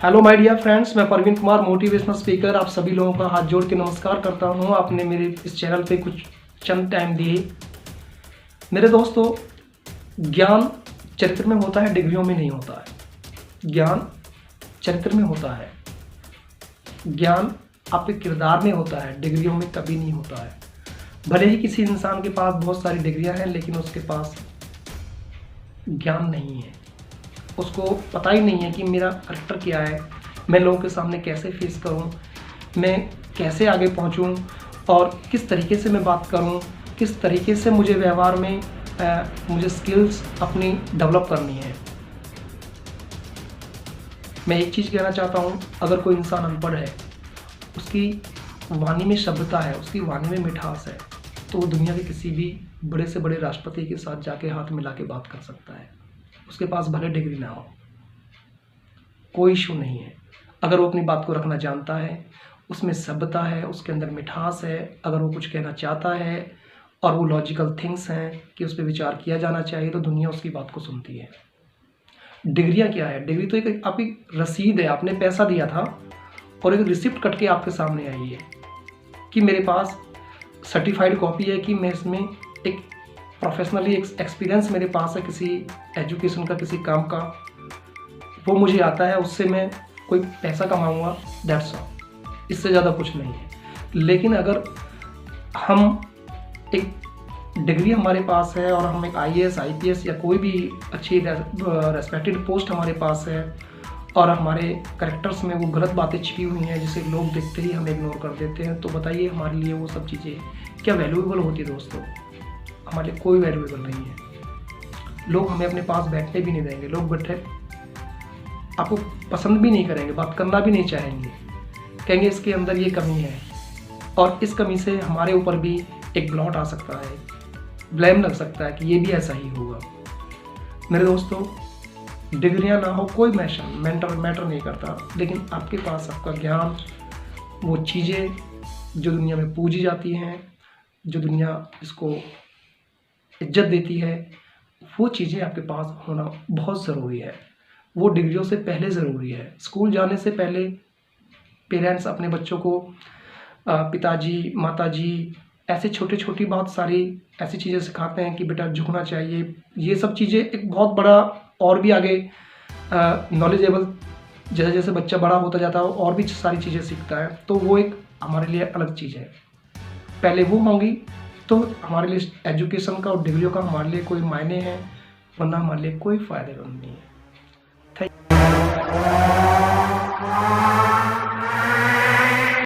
Hello my dear friends, मैं Parveen Kumar motivational speaker आप सभी लोगों का हाथ जोड़ के नमस्कार करता हूं। आपने मेरे इस चैनल पे कुछ चंद टाइम दिए। मेरे दोस्तों, ज्ञान चरित्र में होता है, डिग्रियों में नहीं होता है। ज्ञान चरित्र में होता है, ज्ञान आपके किरदार में होता है, डिग्रियों में कभी नहीं होता है। भले ही किसी इंसान के पास बहुत सारी डिग्रियां हैं, लेकिन उसके पास ज्ञान नहीं है। उसको पता ही नहीं है कि मेरा करैक्टर क्या है, मैं लोगों के सामने कैसे फेस करूं, मैं कैसे आगे पहुंचूं और किस तरीके से मैं बात करूं, किस तरीके से मुझे व्यवहार में मुझे स्किल्स अपनी डेवलप करनी है। मैं एक चीज़ कहना चाहता हूं, अगर कोई इंसान अनपढ़ है, उसकी वाणी में शब्दता है, उसकी वाणी में मिठास है, तो वो दुनिया के किसी भी बड़े से बड़े राष्ट्रपति के साथ जाके हाथ मिला के बात कर सकता है। उसके पास भले डिग्री ना हो, कोई इशू नहीं है। अगर वो अपनी बात को रखना जानता है, उसमें सभ्यता है, उसके अंदर मिठास है, अगर वो कुछ कहना चाहता है और वो लॉजिकल थिंग्स हैं कि उस पर विचार किया जाना चाहिए, तो दुनिया उसकी बात को सुनती है। डिग्रियां क्या है? डिग्री तो एक आपकी रसीद है, आपने पैसा दिया था और एक रिसिप्ट कट के आपके सामने आई है कि मेरे पास सर्टिफाइड कॉपी है कि मैं इसमें एक प्रोफेशनली एक्सपीरियंस मेरे पास है, किसी एजुकेशन का, किसी काम का, वो मुझे आता है, उससे मैं कोई पैसा कमाऊंगा, दैट्स ऑल। इससे ज़्यादा कुछ नहीं है। लेकिन अगर हम एक डिग्री हमारे पास है और हम एक IAS IPS या कोई भी अच्छी रेस्पेक्टेड पोस्ट हमारे पास है और हमारे कैरेक्टर्स में वो गलत बातें छिपी हुई हैं जिसे लोग देखते ही हम इग्नोर कर देते हैं, तो बताइए हमारे लिए वो सब चीज़ें क्या वैल्यूएबल होती है? दोस्तों, हमारे लिए कोई वैल्यूएबल नहीं है। लोग हमें अपने पास बैठने भी नहीं देंगे, लोग बैठे आपको पसंद भी नहीं करेंगे, बात करना भी नहीं चाहेंगे, कहेंगे इसके अंदर ये कमी है, और इस कमी से हमारे ऊपर भी एक ब्लॉट आ सकता है, ब्लेम लग सकता है कि ये भी ऐसा ही होगा। मेरे दोस्तों, डिग्रियां ना हो कोई मैटर नहीं करता, लेकिन आपके पास आपका ज्ञान, वो चीज़ें जो दुनिया में पूजी जाती हैं, जो दुनिया इसको इज्जत देती है, वो चीज़ें आपके पास होना बहुत ज़रूरी है। वो डिग्रियों से पहले ज़रूरी है। स्कूल जाने से पहले पेरेंट्स अपने बच्चों को पिताजी, माताजी ऐसे छोटी बहुत सारी ऐसी चीज़ें सिखाते हैं कि बेटा झुकना चाहिए। ये सब चीज़ें एक बहुत बड़ा और भी आगे नॉलेजेबल, जैसे जैसे बच्चा बड़ा होता जाता है और भी सारी चीज़ें सीखता है, तो वो एक हमारे लिए अलग चीज़ है। पहले वो होंगी तो हमारे लिए एजुकेशन का और डिग्रियों का हमारे लिए कोई मायने है, वरना हमारे लिए कोई फ़ायदेमंद नहीं है। Thank you.